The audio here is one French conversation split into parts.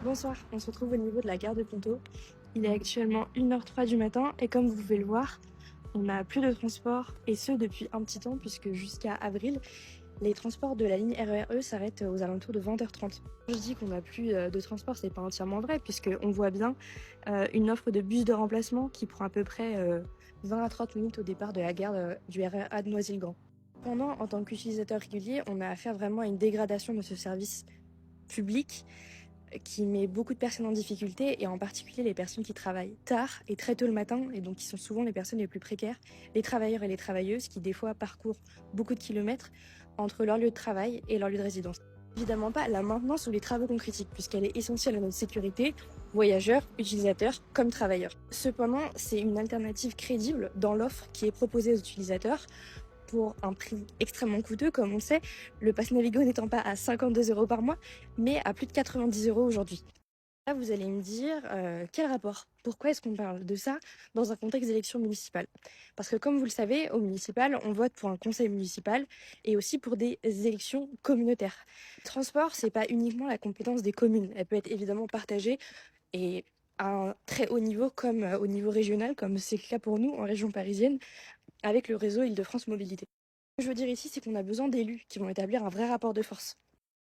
Bonsoir, on se retrouve au niveau de la gare de Ponto. Il est actuellement 1h03 du matin et comme vous pouvez le voir, on n'a plus de transport et ce depuis un petit temps puisque jusqu'à avril, les transports de la ligne RER E s'arrêtent aux alentours de 20h30. Je dis qu'on n'a plus de transport, c'est pas entièrement vrai puisqu'on voit bien une offre de bus de remplacement qui prend à peu près 20 à 30 minutes au départ de la gare du RER A de Noisy-le-Grand. Cependant, en tant qu'utilisateur régulier, on a affaire vraiment à une dégradation de ce service public qui met beaucoup de personnes en difficulté et en particulier les personnes qui travaillent tard et très tôt le matin et donc qui sont souvent les personnes les plus précaires, les travailleurs et les travailleuses qui des fois parcourent beaucoup de kilomètres entre leur lieu de travail et leur lieu de résidence. Évidemment pas la maintenance ou les travaux qu'on critique puisqu'elle est essentielle à notre sécurité, voyageurs, utilisateurs comme travailleurs. Cependant, c'est une alternative crédible dans l'offre qui est proposée aux utilisateurs pour un prix extrêmement coûteux, comme on le sait, le pass Navigo n'étant pas à 52 € par mois, mais à plus de 90 € aujourd'hui. Là, vous allez me dire, quel rapport? Pourquoi est-ce qu'on parle de ça dans un contexte d'élection municipale? Parce que comme vous le savez, au municipal, on vote pour un conseil municipal et aussi pour des élections communautaires. Le transport, c'est pas uniquement la compétence des communes. Elle peut être évidemment partagée et à un très haut niveau comme au niveau régional, comme c'est le cas pour nous en région parisienne, avec le réseau Île-de-France Mobilité. Ce que je veux dire ici, c'est qu'on a besoin d'élus qui vont établir un vrai rapport de force.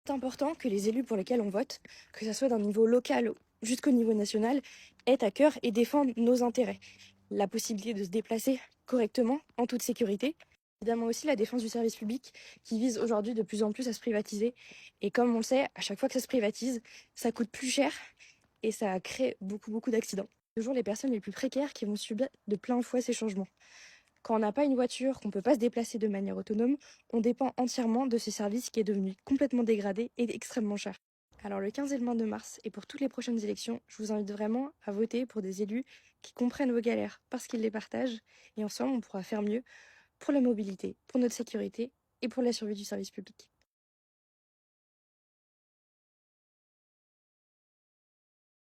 C'est important que les élus pour lesquels on vote, que ce soit d'un niveau local jusqu'au niveau national, aient à cœur et défendent nos intérêts. La possibilité de se déplacer correctement, en toute sécurité. Évidemment aussi la défense du service public qui vise aujourd'hui de plus en plus à se privatiser. Et comme on le sait, à chaque fois que ça se privatise, ça coûte plus cher et ça crée beaucoup d'accidents. Toujours les personnes les plus précaires qui vont subir de plein fouet ces changements. Quand on n'a pas une voiture, qu'on ne peut pas se déplacer de manière autonome, on dépend entièrement de ce service qui est devenu complètement dégradé et extrêmement cher. Alors le 15 et le 22 mars, et pour toutes les prochaines élections, je vous invite vraiment à voter pour des élus qui comprennent vos galères parce qu'ils les partagent, et ensemble on pourra faire mieux pour la mobilité, pour notre sécurité et pour la survie du service public.